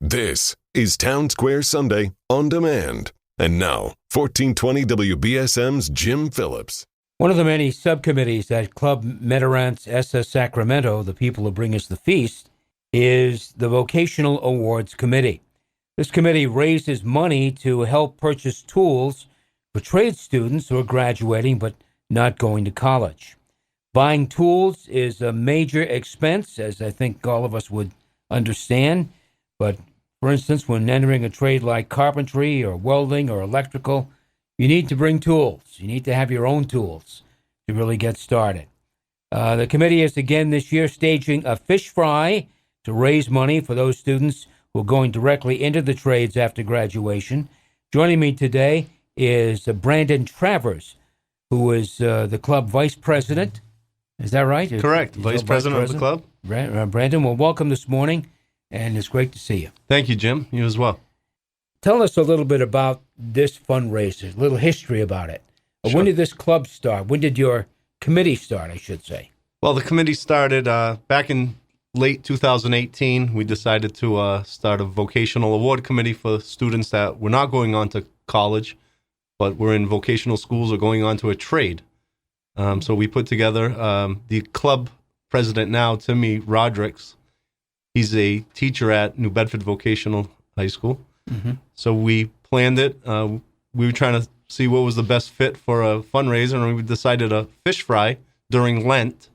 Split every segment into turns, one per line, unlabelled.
This is Town Square Sunday on demand. And now, 1420 WBSM's Jim Phillips.
One of the many subcommittees at Club Madeirense SS Sacramento, the people who bring us the feast, is the Vocational Awards Committee. This committee raises money to help purchase tools for trade students who are graduating but not going to college. Buying tools is a major expense, as I think all of us would understand. But, for instance, when entering a trade like carpentry or welding or electrical, you need to bring tools. You need to have your own tools to really get started. The committee is again this year staging a fish fry to raise money for those students who are going directly into the trades after graduation. Joining me today is Brandon Travers, who is the club vice president. Is that right?
Correct. Vice president of the club.
Brandon, well, welcome this morning, and it's great to see you.
Thank you, Jim. You as well.
Tell us a little bit about this fundraiser, a little history about it.
Sure.
When did this club start? When did your committee start, I should say?
Well, the committee started back in late 2018. We decided to start a Vocational Award Committee for students that were not going on to college, but were in vocational schools or going on to a trade. So we put together the club president now, Timmy Rodricks. He's a teacher at New Bedford Vocational High School. Mm-hmm. So we planned it. We were trying to see what was the best fit for a fundraiser, and we decided a fish fry during Lent.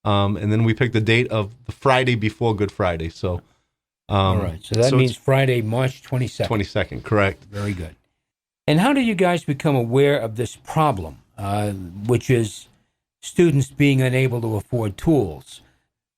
And then we picked the date of the Friday before Good Friday. So,
all right. So that means Friday, March 22nd.
22nd, correct.
Very good. And how did you guys become aware of this problem, which is students being unable to afford tools?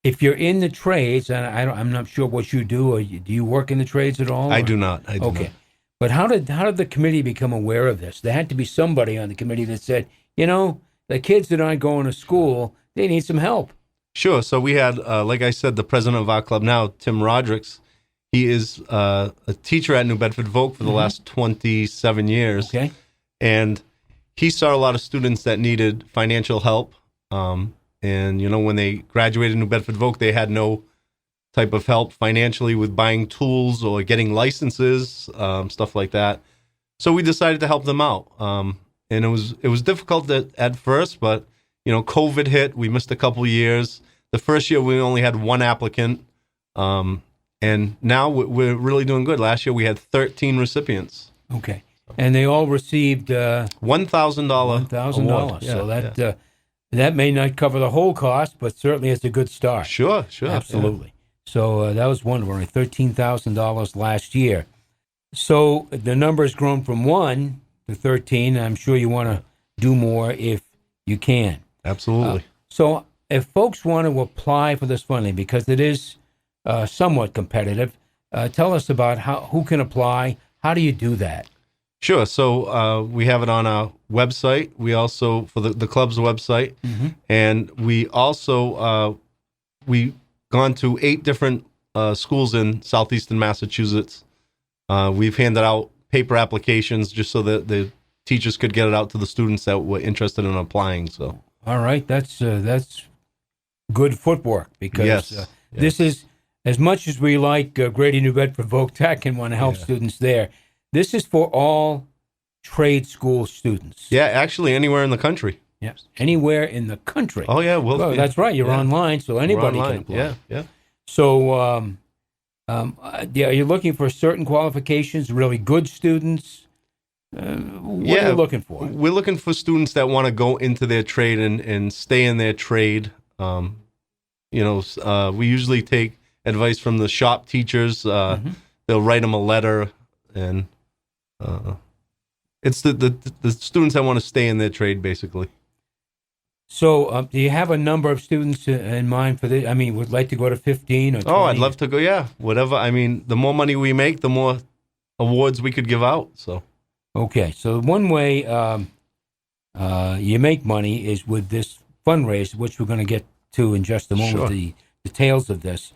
If you're in the trades, and I'm not sure what you do, or do you work in the trades at all?
I do not.
Okay. But how did the committee become aware of this? There had to be somebody on the committee that said, the kids that aren't going to school, they need some help.
Sure. So we had, like I said, the president of our club now, Tim Rodricks. He is a teacher at New Bedford Voc for the last 27 years.
Okay.
And he saw a lot of students that needed financial help. And, when they graduated New Bedford Voc, they had no type of help financially with buying tools or getting licenses, stuff like that. So we decided to help them out. And it was difficult at first, but, COVID hit. We missed a couple of years. The first year, we only had one applicant. And now we're really doing good. Last year, we had 13 recipients.
Okay. And they all received
$1,000.
$1,000. So that may not cover the whole cost, but certainly it's a good start.
Sure.
Absolutely. Yeah. So that was wonderful. $13,000 last year. So the number has grown from 1 to 13. I'm sure you want to do more if you can.
Absolutely.
So if folks want to apply for this funding, because it is somewhat competitive, tell us about who can apply. How do you do that?
Sure. So we have it on our website. We also, for the club's website, and we also, we've gone to 8 different schools in southeastern Massachusetts. We've handed out paper applications just so that the teachers could get it out to the students that were interested in applying. So,
all right, that's good footwork, because this is, as much as we like Grady New Bedford Voc Tech and want to help students there, this is for all trade school students.
Yeah, actually anywhere in the country.
Yes, anywhere in the country.
Oh, yeah. Well,
that's right. You're online, so anybody can apply.
Yeah.
So, are you looking for certain qualifications, really good students? What are you looking for?
We're looking for students that want to go into their trade and stay in their trade. We usually take advice from the shop teachers. They'll write them a letter, and it's the students that want to stay in their trade, basically.
So do you have a number of students in mind for this? I mean, would like to go to 15 or 20?
Oh, I'd love to go, whatever. I mean, the more money we make, the more awards we could give out. So,
okay. So one way you make money is with this fundraiser, which we're going to get to in just a moment,
Sure.
the details of this.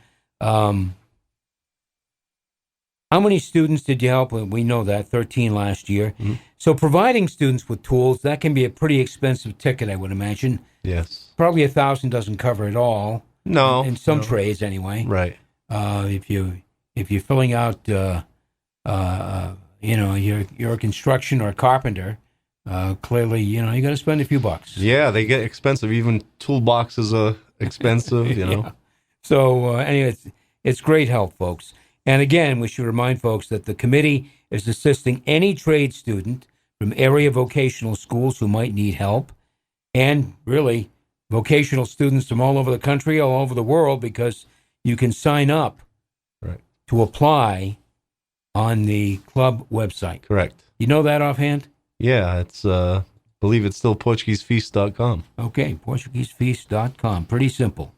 How many students did you help? We know that, 13 last year. Mm-hmm. So providing students with tools, that can be a pretty expensive ticket, I would imagine.
Yes.
Probably $1,000 doesn't cover it all.
No.
In some trades, anyway.
Right.
If you if you're filling out, you're a construction or a carpenter, clearly, you got to spend a few bucks.
Yeah, they get expensive. Even toolboxes are expensive,
Yeah. So anyway, it's great help, folks. And again, we should remind folks that the committee is assisting any trade student from area vocational schools who might need help, and really vocational students from all over the country, all over the world, because you can sign up to apply on the club website.
Correct.
You know that offhand?
Yeah, it's I believe it's still PortugueseFeast.com.
Okay, PortugueseFeast.com. Pretty simple.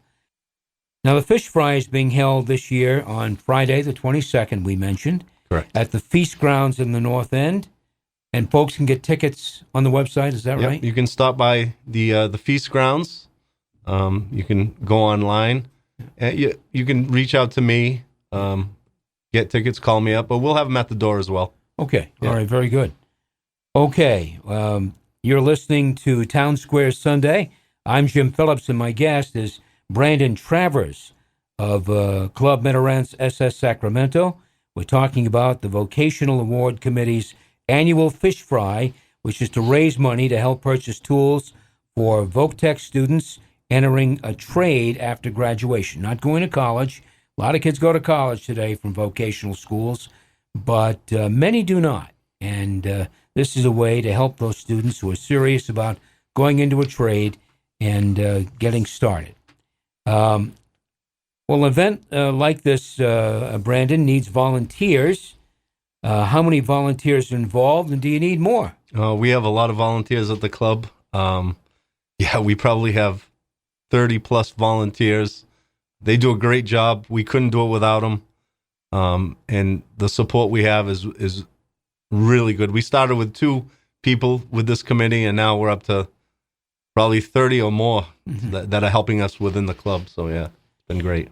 Now, the fish fry is being held this year on Friday, the 22nd, we mentioned.
Correct.
At the Feast Grounds in the North End. And folks can get tickets on the website, is that right?
You can stop by the Feast Grounds. You can go online. You can reach out to me, get tickets, call me up, but we'll have them at the door as well.
Okay. Yeah. All right, very good. Okay, you're listening to Town Square Sunday. I'm Jim Phillips, and my guest is Brandon Travers of Club Madeirense SS Sacramento. We're talking about the Vocational Award Committee's annual fish fry, which is to raise money to help purchase tools for VocTech students entering a trade after graduation. Not going to college. A lot of kids go to college today from vocational schools, but many do not. And this is a way to help those students who are serious about going into a trade and getting started. Well, an event like this, Brandon, needs volunteers. How many volunteers are involved, and do you need more?
We have a lot of volunteers at the club. We probably have 30-plus volunteers. They do a great job. We couldn't do it without them. And the support we have is really good. We started with 2 people with this committee, and now we're up to probably 30 or more that are helping us within the club. So, yeah, it's been great.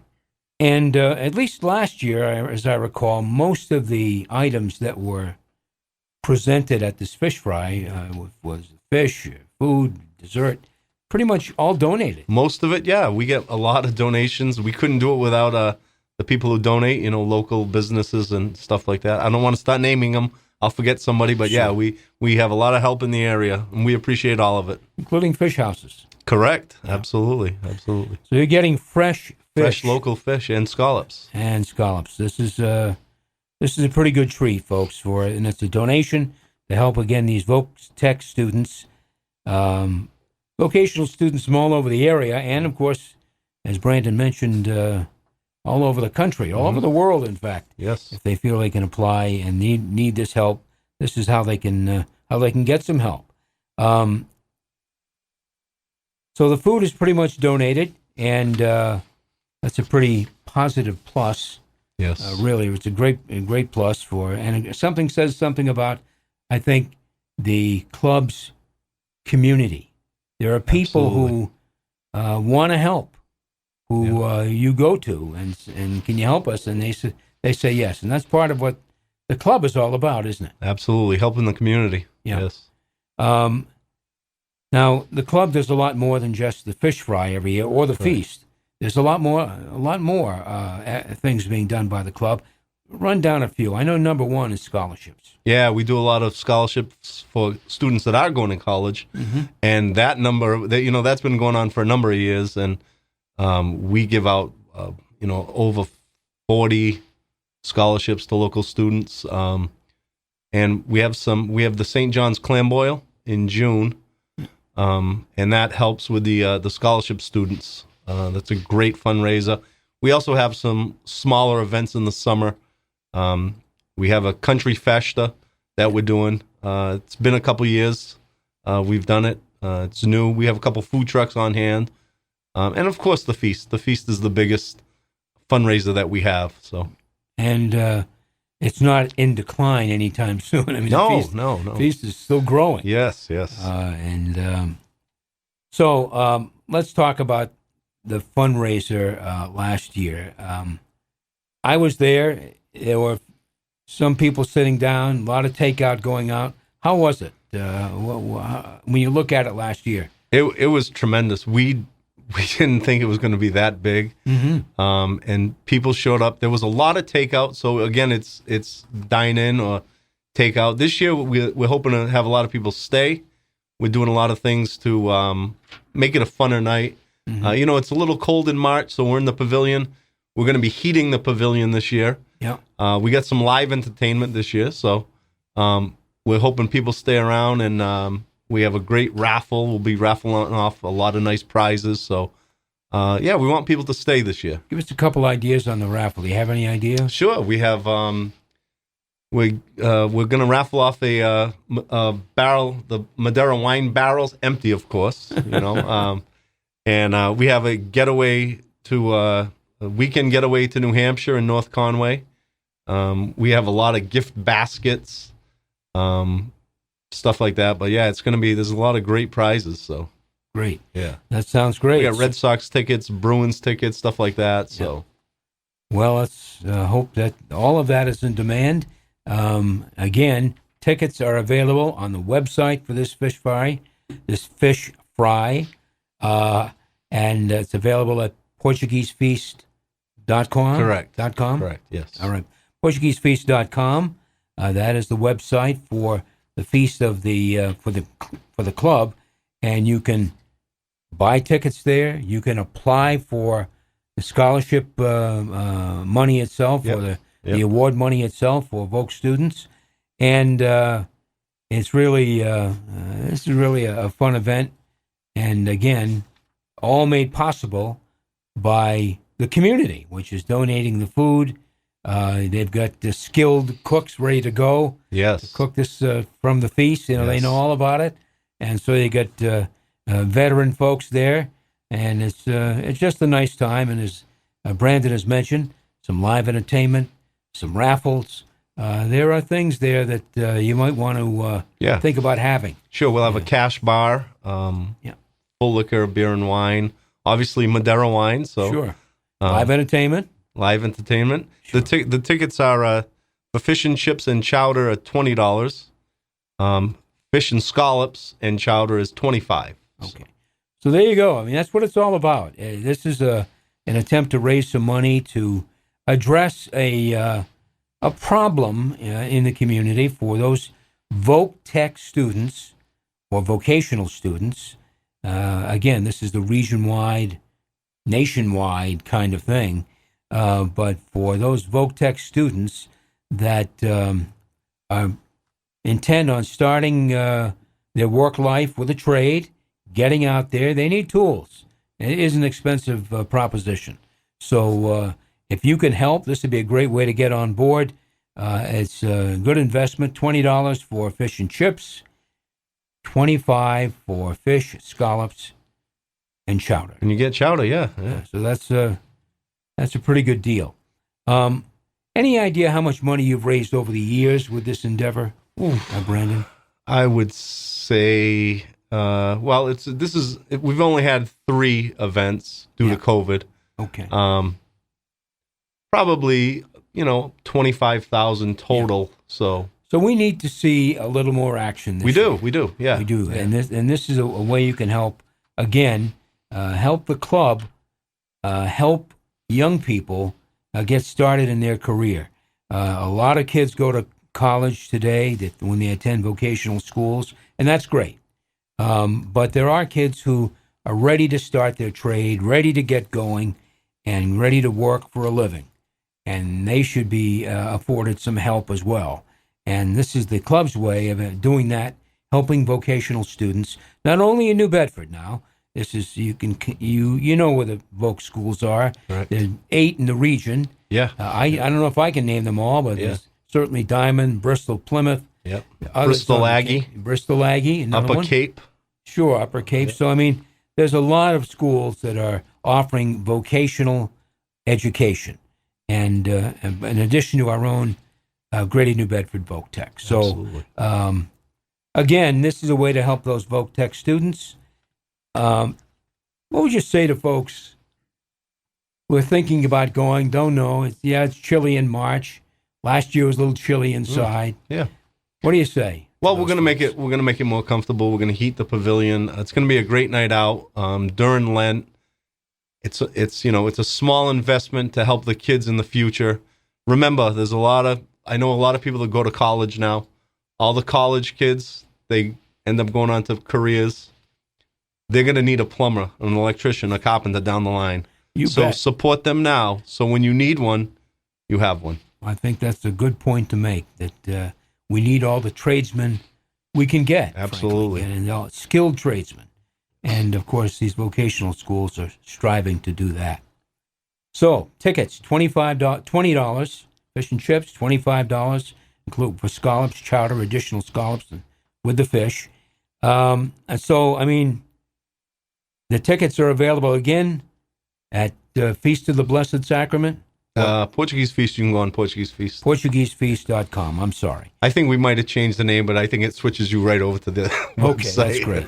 And at least last year, as I recall, most of the items that were presented at this fish fry was fish, food, dessert, pretty much all donated.
Most of it, yeah. We get a lot of donations. We couldn't do it without the people who donate, local businesses and stuff like that. I don't want to start naming them. I'll forget somebody, but
sure.
Yeah, we have a lot of help in the area, and we appreciate all of it.
Including fish houses.
Correct. Absolutely. Absolutely.
So you're getting fresh
local fish and scallops.
This is a pretty good treat, folks, and it's a donation to help, again, these VocTech students, vocational students from all over the area, and, of course, as Brandon mentioned, all over the country, all over the world, in fact.
Yes.
If they feel they can apply and need this help, this is how they can get some help. So the food is pretty much donated, and that's a pretty positive plus.
Yes.
Really, it's a great plus and something says something about, I think, the club's community. There are people who want to help, who you go to and can you help us? And they say yes, and that's part of what the club is all about, isn't it?
Absolutely, helping the community.
Yeah.
Yes.
Now the club does a lot more than just the fish fry every year or the feast. There's a lot more things being done by the club. Run down a few. I know number one is scholarships.
Yeah, we do a lot of scholarships for students that are going to college, and that number, that's been going on for a number of years, and we give out, over 40 scholarships to local students, and we have the St. John's Clam Boil in June, and that helps with the scholarship students. That's a great fundraiser. We also have some smaller events in the summer. We have a country festa that we're doing. It's been a couple years. We've done it. It's new. We have a couple food trucks on hand. And of course the feast. The feast is the biggest fundraiser that we have. So,
and it's not in decline anytime soon. I mean,
no.
Feast is still growing.
Yes.
So let's talk about the fundraiser last year. I was there. There were some people sitting down, a lot of takeout going out. How was it when you look at it last year?
It was tremendous. We we didn't think it was going to be that big. And people showed up. There was a lot of takeout. So again, it's dine in or takeout. This year, we're hoping to have a lot of people stay. We're doing a lot of things to make it a funner night. It's a little cold in March, so we're in the pavilion. We're going to be heating the pavilion this year. Yeah. We got some live entertainment this year, so we're hoping people stay around, and we have a great raffle. We'll be raffling off a lot of nice prizes. So, we want people to stay this year.
Give us a couple ideas on the raffle. Do you have any ideas?
Sure. We have we're going to raffle off a barrel, the Madeira wine barrels, empty, of course. And we have a getaway to a weekend getaway to New Hampshire and North Conway. We have a lot of gift baskets, stuff like that. But yeah, there's a lot of great prizes. So
great.
Yeah,
that sounds great.
We got Red Sox tickets, Bruins tickets, stuff like that. So,
well, let's hope that all of that is in demand. Again, tickets are available on the website for this fish fry, and it's available at PortugueseFeast.com.
Correct.
.com?
Correct. Yes.
All right. PortugueseFeast.com. That is the website for the feast of the for the club, and you can buy tickets there. You can apply for the scholarship money itself, or the award money itself for Voc students, and it's really this is really a fun event, and again, all made possible by the community, which is donating the food. They've got the skilled cooks ready to go.
Yes,
to cook this from the feast. They know all about it, and so they got veteran folks there, and it's just a nice time. And as Brandon has mentioned, some live entertainment, some raffles. There are things there that you might want to think about having.
Sure, we'll have a cash bar, full liquor, beer and wine, obviously Madeira wine. So
sure, live entertainment. Sure.
The tickets are for fish and chips and chowder at $20. Fish and scallops and chowder is $25.
Okay, so there you go. I mean, that's what it's all about. This is an attempt to raise some money to address a problem in the community for those Voc Tech students or vocational students. Again, this is the region-wide, nationwide kind of thing. But for those Voc Tech students that intend on starting their work life with a trade, getting out there, they need tools. It is an expensive proposition. So if you can help, this would be a great way to get on board. It's a good investment, $20 for fish and chips, $25 for fish, scallops, and chowder.
And you get chowder, yeah.
So that's a pretty good deal. Any idea how much money you've raised over the years with this endeavor, Brandon?
I would say, we've only had 3 events due to COVID.
Okay.
Probably, $25,000 total.
Yeah. So we need to see a little more action.
We do. Yeah,
we do.
Yeah.
And this is a way you can help. Again, help the club, help young people get started in their career. A lot of kids go to college today when they attend vocational schools, and that's great. But there are kids who are ready to start their trade, ready to get going, and ready to work for a living. And they should be afforded some help as well. And this is the club's way of doing that, helping vocational students, not only in New Bedford now. This is you know where the Voc schools are.
Right.
There's 8 in the region.
Yeah.
I don't know if I can name them all, but there's certainly Diamond, Bristol, Plymouth.
Yep. Bristol Aggie.
Upper
Cape.
Sure, Upper Cape. So I mean, there's a lot of schools that are offering vocational education, and in addition to our own Greater New Bedford Voc Tech. So again, this is a way to help those Voc Tech students. What would you say to folks who are thinking about going, don't know, it's chilly in March. Last year was a little chilly inside.
Yeah.
What do you say?
Well, we're going to make it more comfortable. We're going to heat the pavilion. It's going to be a great night out during Lent. it's a small investment to help the kids in the future. Remember, I know a lot of people that go to college now. All the college kids, they end up going on to careers. They're going to need a plumber, an electrician, a carpenter down the line. So
bet.
support them now. So when you need one, you have one.
I think that's a good point to make, that we need all the tradesmen we can get.
Absolutely.
Frankly, and all skilled tradesmen. And, of course, these vocational schools are striving to do that. So, tickets, $20. Fish and chips, $25, include for scallops, chowder, additional scallops with the fish. And so, I mean, the tickets are available again at Feast of the Blessed Sacrament.
Portuguese Feast, you can go on Portuguese Feast.
PortugueseFeast.com. I'm sorry.
I think we might have changed the name, but I think it switches you right over to the
Okay,
website.
that's great.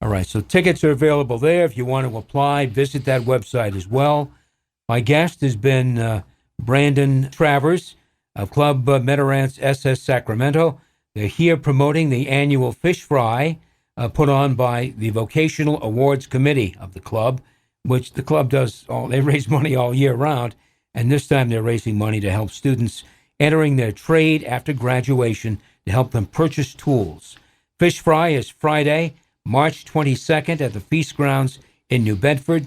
All right, so tickets are available there. If you want to apply, visit that website as well. My guest has been Brandon Travers of Club Madeirense SS Sacramento. They're here promoting the annual fish fry put on by the Vocational Awards Committee of the club, which the club does. They raise money all year round, and this time they're raising money to help students entering their trade after graduation to help them purchase tools. Fish fry is Friday, March 22nd at the Feast Grounds in New Bedford.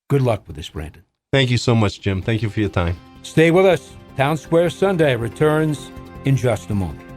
Good luck with this, Brandon.
Thank you so much, Jim. Thank you for your time.
Stay with us. Town Square Sunday returns in just a moment.